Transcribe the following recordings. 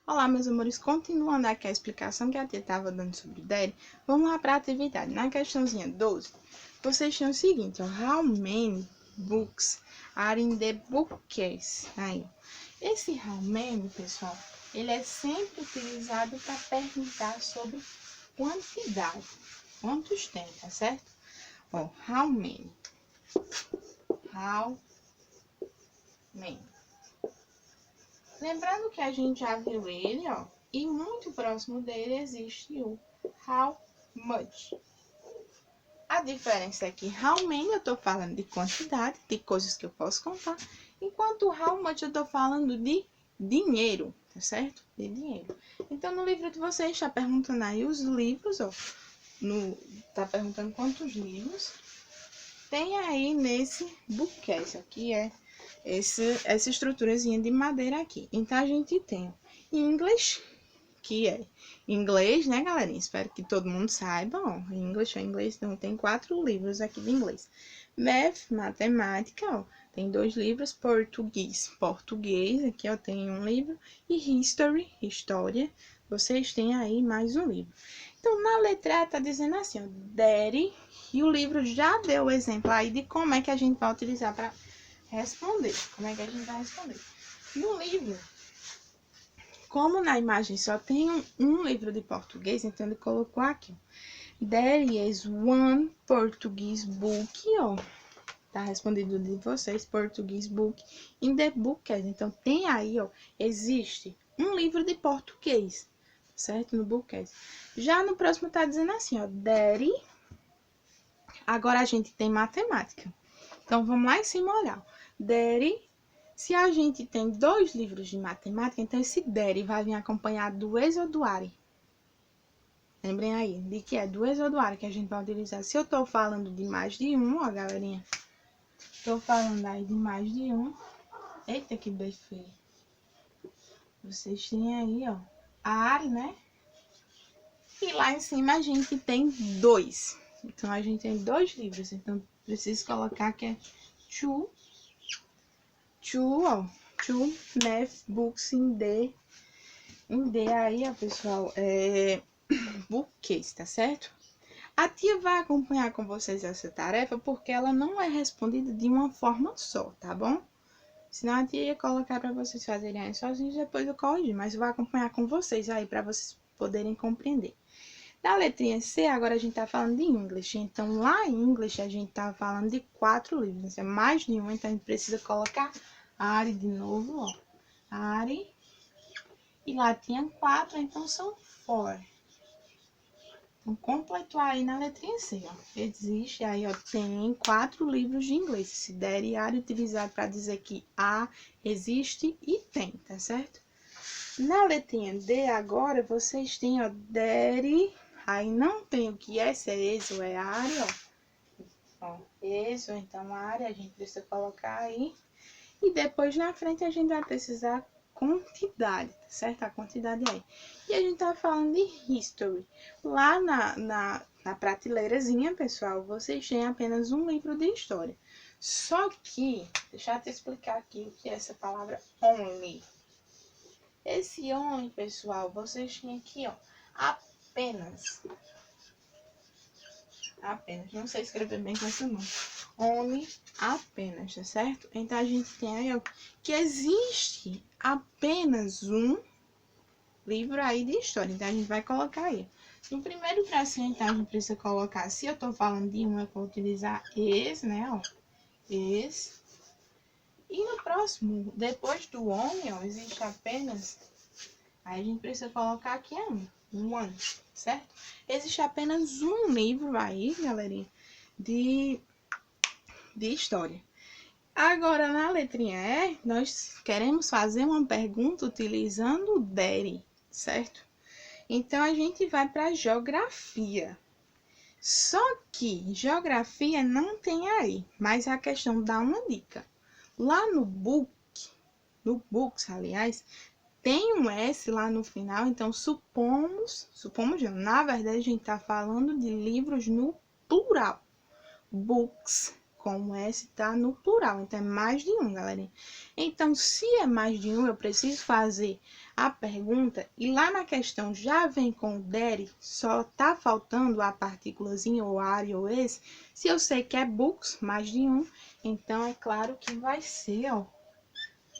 Olá, meus amores, continuando aqui a explicação que a tia estava dando sobre o Daddy, vamos lá para a atividade. Na questãozinha 12, vocês têm o seguinte, ó, how many books are in the bookcase? Aí, esse how many, pessoal, ele é sempre utilizado para perguntar sobre quantidade, quantos tem, tá certo? Ó, how many? How many? Lembrando que a gente já viu ele, ó, e muito próximo dele existe o how much. A diferença é que how many eu tô falando de quantidade, de coisas que eu posso contar, enquanto how much eu tô falando de dinheiro, tá certo? De dinheiro. Então, no livro de vocês, está perguntando aí os livros, ó, tá perguntando quantos livros tem aí nesse bookcase, aqui é essa estruturazinha de madeira aqui. Então, a gente tem English, que é inglês, né, galerinha? Espero que todo mundo saiba, ó. English é inglês, então tem 4 livros aqui de inglês. Math, matemática, ó. Tem 2 livros. Português, aqui, ó, tem um livro. E History, história, vocês têm aí mais um livro. Então, na letra A tá dizendo assim, ó, Daddy, e o livro já deu o exemplo aí de como é que a gente vai utilizar para responder. Como é que a gente vai responder? No livro, como na imagem só tem um livro de português, então ele colocou aqui, ó, There is one Portuguese book, ó. Tá respondido de vocês, Portuguese book in the bookcase. Então, tem aí, ó, existe um livro de português, certo? No bookcase. Já no próximo tá dizendo assim, ó, There. Agora a gente tem matemática. Então, vamos lá em cima olhar. There. Se a gente tem 2 livros de matemática, então esse there vai vir acompanhado do is ou do are. Lembrem aí, de que é do is ou do are que a gente vai utilizar. Se eu tô falando de mais de um, ó, galerinha. Tô falando aí de mais de um. Eita, que bem feio. Vocês têm aí, ó, a are, né? E lá em cima a gente tem 2. Então, a gente tem 2 livros. Então, preciso colocar que é two, ó. Two math books in the aí, ó, pessoal, bookcase, tá certo? A tia vai acompanhar com vocês essa tarefa porque ela não é respondida de uma forma só, tá bom? Senão a tia ia colocar para vocês fazerem aí sozinhos e depois eu corrigir, mas eu vou acompanhar com vocês aí para vocês poderem compreender. Na letrinha C, agora a gente tá falando de English, então lá em English a gente tá falando de 4 livros, é mais de um, então a gente precisa colocar are de novo, ó, are. E lá tinha 4, então são 4. Então, completou aí na letrinha C, ó. Existe aí, ó, tem 4 livros de inglês. Esse there are utilizado para dizer que há, existe e tem, tá certo? Na letrinha D, agora, vocês têm, ó, there. Aí não tem o que é, se é esse ou é are, ó. Esse ou então are, a gente precisa colocar aí. E depois na frente a gente vai precisar quantidade, tá certo? A quantidade aí. E a gente tá falando de history. Lá na prateleirazinha, pessoal, vocês têm apenas um livro de história. Só que, deixa eu te explicar aqui o que é essa palavra only. Esse only, pessoal, vocês têm aqui, ó, apenas. Apenas, não sei escrever bem com essa mão. Only, apenas, tá certo? Então, a gente tem aí, ó, que existe apenas um livro aí de história. Então, a gente vai colocar aí. No primeiro tracinho, então, a gente precisa colocar, se eu tô falando de um, eu vou utilizar esse, né, ó, esse. E no próximo, depois do only, ó, existe apenas, aí a gente precisa colocar aqui one, certo? Existe apenas um livro aí, galerinha, de história. Agora, na letrinha E, nós queremos fazer uma pergunta utilizando o there, certo? Então, a gente vai para geografia. Só que geografia não tem aí, mas a questão dá uma dica. Lá no books, aliás, tem um S lá no final, então supomos não, na verdade a gente tá falando de livros no plural. Books com S tá no plural, então é mais de um, galerinha. Então, se é mais de um, eu preciso fazer a pergunta e lá na questão já vem com o dere, só tá faltando a partículazinha ou are ou esse, se eu sei que é books, mais de um, então é claro que vai ser, ó,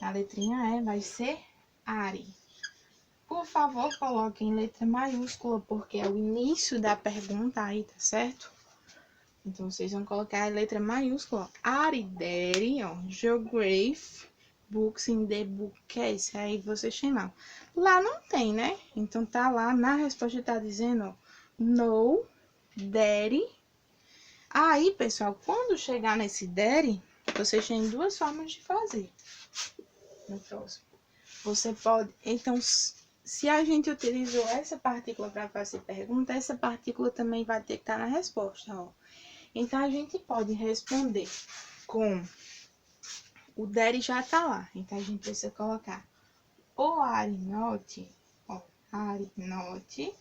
a letrinha E vai ser are. Por favor, coloque em letra maiúscula, porque é o início da pergunta aí, tá certo? Então, vocês vão colocar a letra maiúscula, ó. Are there, ó, geography books in the bookcase? Aí vocês têm lá. Lá não tem, né? Então, tá lá, na resposta tá dizendo, ó, no, there. Aí, pessoal, quando chegar nesse there, vocês têm duas formas de fazer. No próximo. Você pode, então, se a gente utilizou essa partícula para fazer pergunta, essa partícula também vai ter que estar na resposta, ó. Então, a gente pode responder com o there já tá lá. Então, a gente precisa colocar o are not, ó, are not,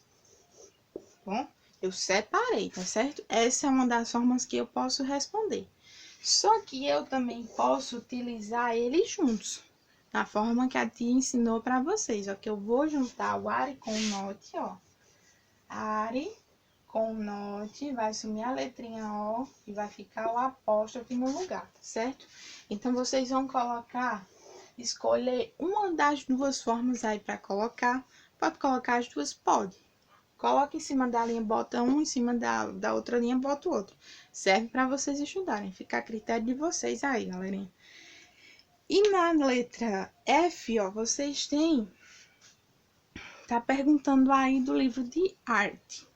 bom? Eu separei, tá certo? Essa é uma das formas que eu posso responder. Só que eu também posso utilizar eles juntos. Na forma que a tia ensinou para vocês, ó, que eu vou juntar o are com o not, ó. Are com o not, vai sumir a letrinha O e vai ficar o apóstrofe no lugar, tá certo? Então, vocês vão colocar, escolher uma das duas formas aí para colocar. Pode colocar as duas? Pode. Coloca em cima da linha, bota um, em cima da outra linha, bota o outro. Serve para vocês estudarem, fica a critério de vocês aí, galerinha. E na letra F, ó, vocês têm, tá perguntando aí do livro de arte.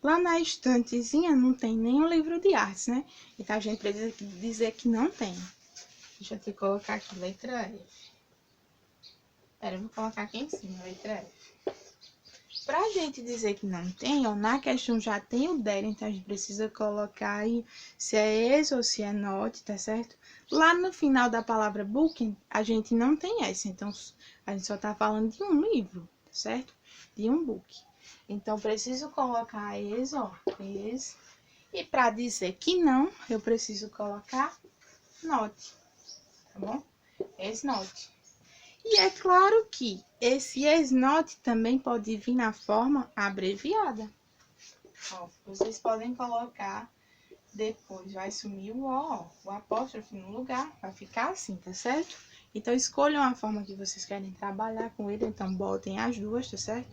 Lá na estantezinha não tem nenhum livro de artes, né? Então a gente precisa dizer que não tem. Deixa eu te colocar aqui, letra F. Pera, eu vou colocar aqui em cima, letra F. Pra gente dizer que não tem, ó, na questão já tem o there, então a gente precisa colocar aí se é esse ou se é not, tá certo? Lá no final da palavra booking, a gente não tem essa, então a gente só tá falando de um livro, tá certo? De um book. Então, preciso colocar esse, ó, esse. E para dizer que não, eu preciso colocar not, tá bom? Esse not. E é claro que esse is not também pode vir na forma abreviada. Ó, vocês podem colocar, depois vai sumir o O, o apóstrofe no lugar, vai ficar assim, tá certo? Então, escolham a forma que vocês querem trabalhar com ele, então botem as duas, tá certo?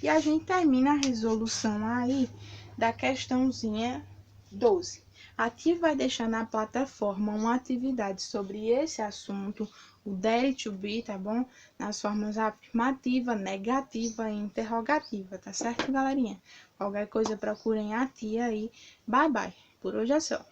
E a gente termina a resolução aí da questãozinha 12. A tia vai deixar na plataforma uma atividade sobre esse assunto, o dare to be, tá bom? Nas formas afirmativa, negativa e interrogativa, tá certo, galerinha? Qualquer coisa procurem a tia aí. Bye, bye. Por hoje é só.